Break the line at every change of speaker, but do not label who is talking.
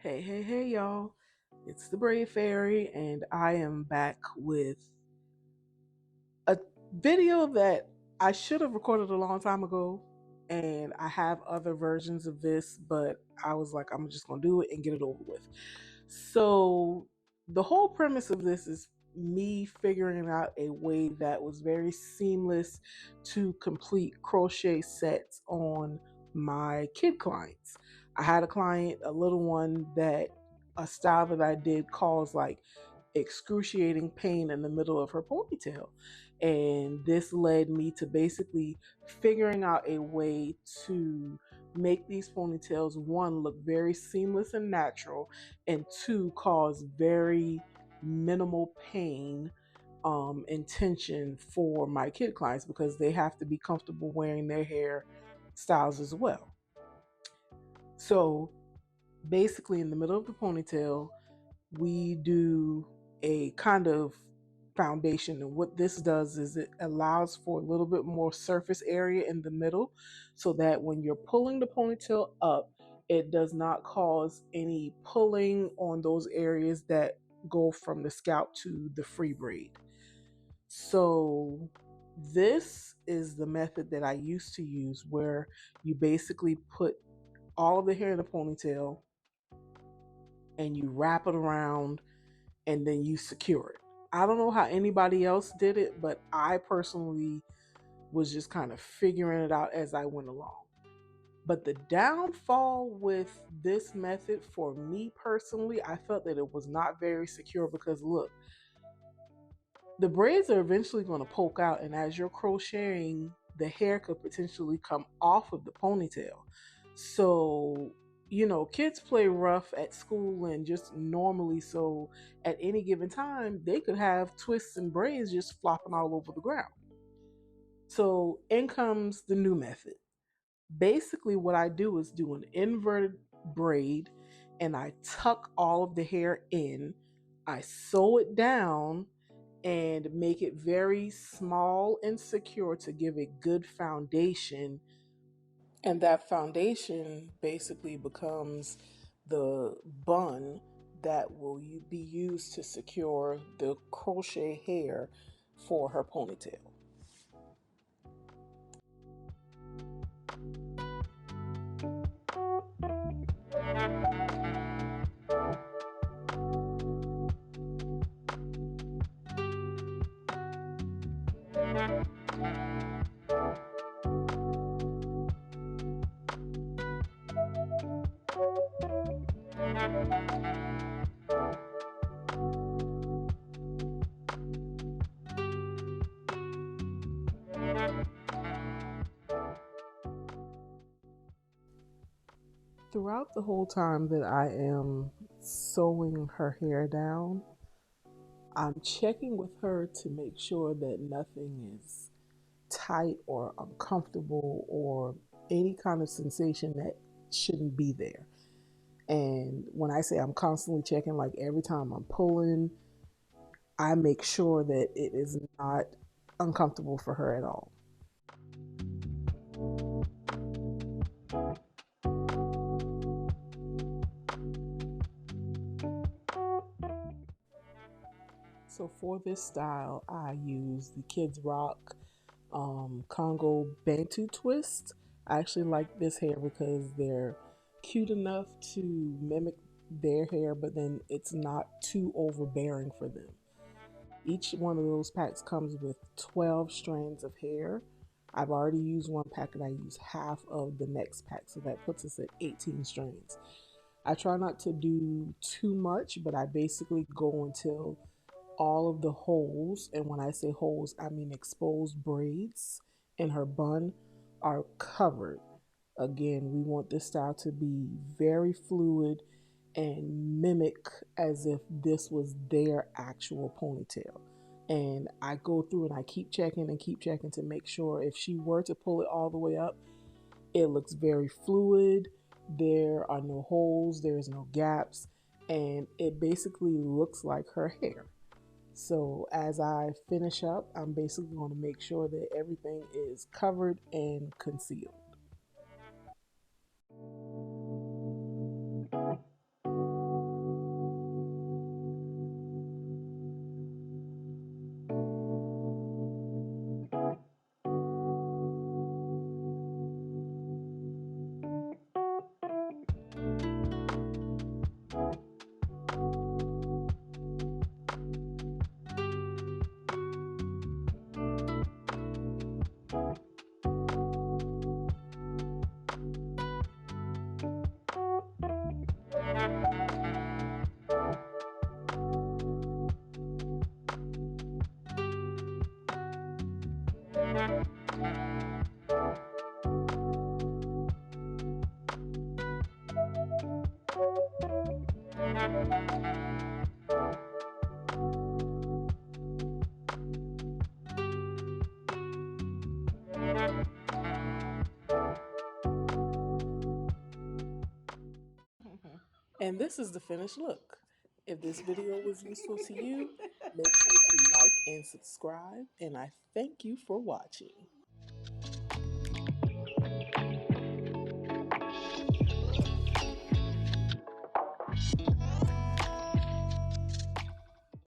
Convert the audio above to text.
Hey, y'all. It's the Braid Fairy, and I am back with a video that I should have recorded a long time ago. And I have other versions of this, but I was like, I'm just going to do it and get it over with. So, the whole premise of this is me figuring out a way that was very seamless to complete crochet sets on my kid clients. I had a client, a little one, that a style that I did caused like excruciating pain in the middle of her ponytail. And this led me to basically figuring out a way to make these ponytails, one, look very seamless and natural, and two, cause very minimal pain and tension for my kid clients because they have to be comfortable wearing their hair styles as well. So basically, in the middle of the ponytail, we do a kind of foundation, and what this does is it allows for a little bit more surface area in the middle so that when you're pulling the ponytail up, it does not cause any pulling on those areas that go from the scalp to the free braid. So this is the method that I used to use, where you basically put all of the hair in a ponytail and you wrap it around and then you secure it. I don't know how anybody else did it, but I personally was just kind of figuring it out as I went along. But the downfall with this method for me personally, I felt that it was not very secure because look, the braids are eventually going to poke out, and as you're crocheting, the hair could potentially come off of the ponytail. So, kids play rough at school and just normally, so at any given time, they could have twists and braids just flopping all over the ground. So, in comes the new method. Basically, what I do is do an inverted braid and I tuck all of the hair in, I sew it down and make it very small and secure to give a good foundation. And that foundation basically becomes the bun that will be used to secure the crochet hair for her ponytail. Throughout the whole time that I am sewing her hair down, I'm checking with her to make sure that nothing is tight or uncomfortable or any kind of sensation that shouldn't be there. And when I say I'm constantly checking, like every time I'm pulling, I make sure that it is not uncomfortable for her at all. So for this style, I use the Kids Rock Congo Bantu twist. I actually like this hair because they're cute enough to mimic their hair, but then it's not too overbearing for them. Each one of those packs comes with 12 strands of hair. I've already used one pack and I use half of the next pack, so that puts us at 18 strands. I try not to do too much, but I basically go until all of the holes, and when I say holes, I mean exposed braids in her bun, are covered. Again, we want this style to be very fluid and mimic as if this was their actual ponytail. And I go through and I keep checking to make sure if she were to pull it all the way up, it looks very fluid. There are no holes, there's no gaps, and it basically looks like her hair. So as I finish up, I'm basically going to make sure that everything is covered and concealed. And this is the finished look. If this video was useful to you, make sure to like and subscribe. And I thank you for watching.